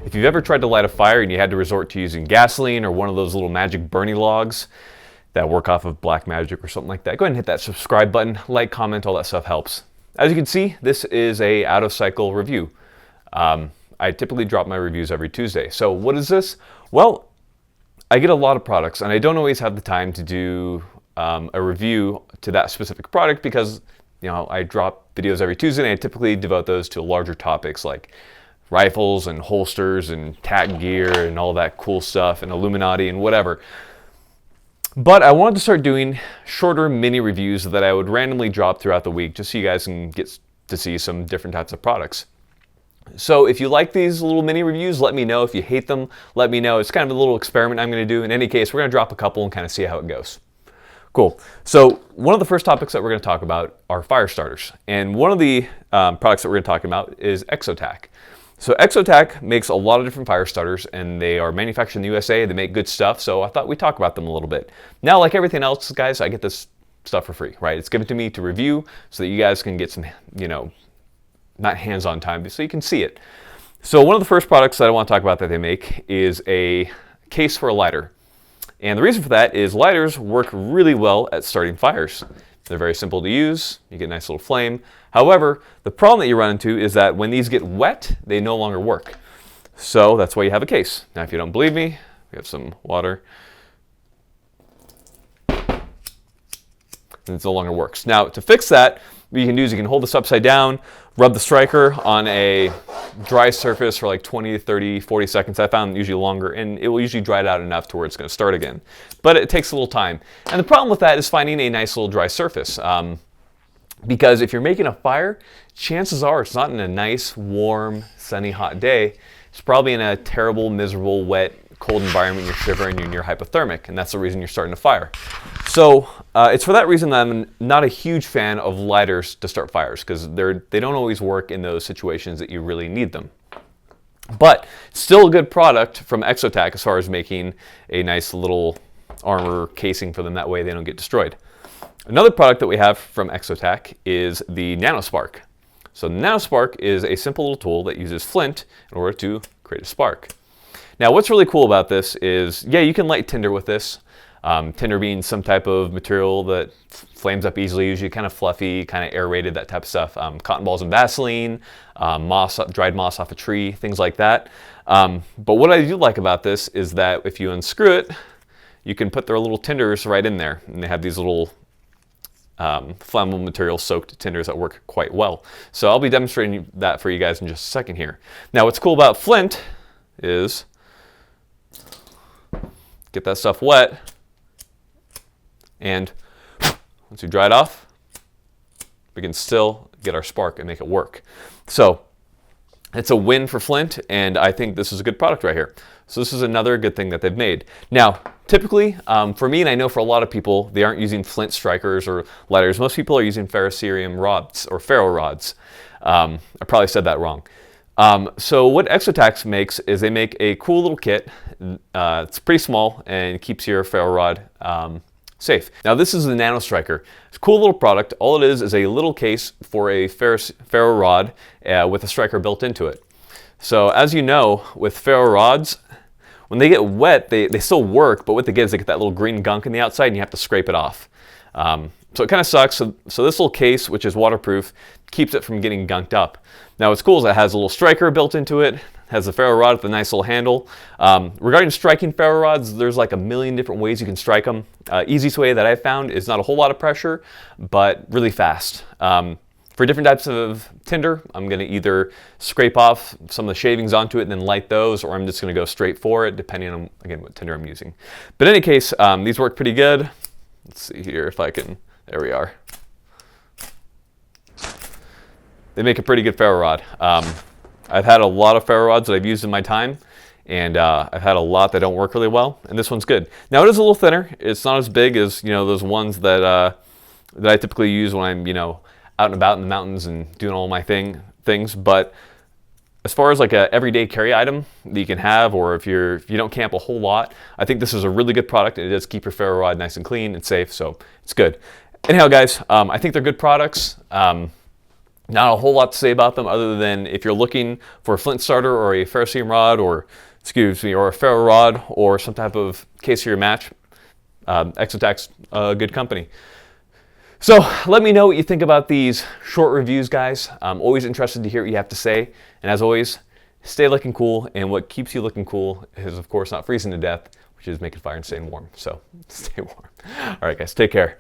If you've ever tried to light a fire and you had to resort to using gasoline or one of those little magic Bernie logs that work off of black magic or something like that, go ahead and hit that subscribe button, like, comment, all that stuff helps. As you can see, this is a out of cycle review. I typically drop my reviews every Tuesday. So what is this? Well, I get a lot of products and I don't always have the time to do a review to that specific product because, you know, I drop videos every Tuesday and I typically devote those to larger topics like rifles and holsters and tack gear and all that cool stuff and Illuminati and whatever. But I wanted to start doing shorter mini reviews that I would randomly drop throughout the week just so you guys can get to see some different types of products. So if you like these little mini reviews, let me know. If you hate them, let me know. It's kind of a little experiment I'm going to do. In any case, we're going to drop a couple and kind of see how it goes. Cool. So one of the first topics that we're going to talk about are fire starters. And one of the products that we're going to talk about is EXOTAC. So EXOTAC makes a lot of different fire starters and they are manufactured in the USA. They make good stuff. So I thought we'd talk about them a little bit. Now, like everything else, guys, I get this stuff for free, right? It's given to me to review so that you guys can get some, you know, not hands-on time, so you can see it. So one of the first products that I want to talk about that they make is a case for a lighter. And the reason for that is lighters work really well at starting fires. They're very simple to use. You get a nice little flame. However, the problem that you run into is that when these get wet, they no longer work. So that's why you have a case. Now, if you don't believe me, we have some water. And it no longer works. Now, to fix that, what you can do is you can hold this upside down, rub the striker on a dry surface for like 20, 30, 40 seconds. I found usually longer, and it will usually dry it out enough to where it's going to start again. But it takes a little time. And the problem with that is finding a nice little dry surface. Because if you're making a fire, chances are it's not in a nice, warm, sunny, hot day. It's probably in a terrible, miserable, wet, cold environment. You're shivering and you're hypothermic, and that's the reason you're starting a fire. So it's for that reason that I'm not a huge fan of lighters to start fires, because they don't always work in those situations that you really need them. But still a good product from EXOTAC as far as making a nice little armor casing for them. That way they don't get destroyed. Another product that we have from EXOTAC is the Nano Spark. So the Nano Spark is a simple little tool that uses flint in order to create a spark. Now, what's really cool about this is, yeah, you can light tinder with this. Tinder being some type of material that flames up easily, usually kind of fluffy, kind of aerated, that type of stuff. Cotton balls and Vaseline, moss, dried moss off a tree, things like that. But what I do like about this is that if you unscrew it, you can put their little tinders right in there. And they have these little flammable material soaked tinders that work quite well. So I'll be demonstrating that for you guys in just a second here. Now, what's cool about flint is get that stuff wet, and once you dry it off, we can still get our spark and make it work. So it's a win for flint, and I think this is a good product right here. So this is another good thing that they've made. Now, typically, for me, and I know for a lot of people, they aren't using flint strikers or lighters. Most people are using Ferrocerium rods or ferro rods. I probably said that wrong. So what EXOTAC makes is they make a cool little kit. It's pretty small and keeps your ferro rod safe. Now, this is the Nano Striker. It's a cool little product. All it is a little case for a ferro rod with a striker built into it. So as you know, with ferro rods, when they get wet, they still work, but what they get is they get that little green gunk on the outside and you have to scrape it off. So it kind of sucks. So this little case, which is waterproof, keeps it from getting gunked up. Now what's cool is it has a little striker built into it, has a ferro rod with a nice little handle. Regarding striking ferro rods, there's like a million different ways you can strike them. Easiest way that I've found is not a whole lot of pressure, but really fast. For different types of tinder, I'm going to either scrape off some of the shavings onto it and then light those, or I'm just going to go straight for it, depending on, again, what tinder I'm using. But in any case, these work pretty good. Let's see here if I can, there we are. They make a pretty good ferro rod. I've had a lot of ferro rods that I've used in my time, and I've had a lot that don't work really well, and this one's good. Now it is a little thinner. It's not as big as, you know, those ones that I typically use when I'm, you know, out and about in the mountains and doing all my things. But as far as like a everyday carry item that you can have, or if you don't camp a whole lot, I think this is a really good product. It does keep your ferro rod nice and clean and safe, so it's good. Anyhow, guys, I think they're good products. Not a whole lot to say about them other than if you're looking for a flint starter or a ferrocerium rod or, excuse me, or a ferro rod or some type of case for your match, EXOTAC's a good company. So let me know what you think about these short reviews, guys. I'm always interested to hear what you have to say. And as always, stay looking cool. And what keeps you looking cool is, of course, not freezing to death, which is making fire and staying warm. So stay warm. All right, guys, take care.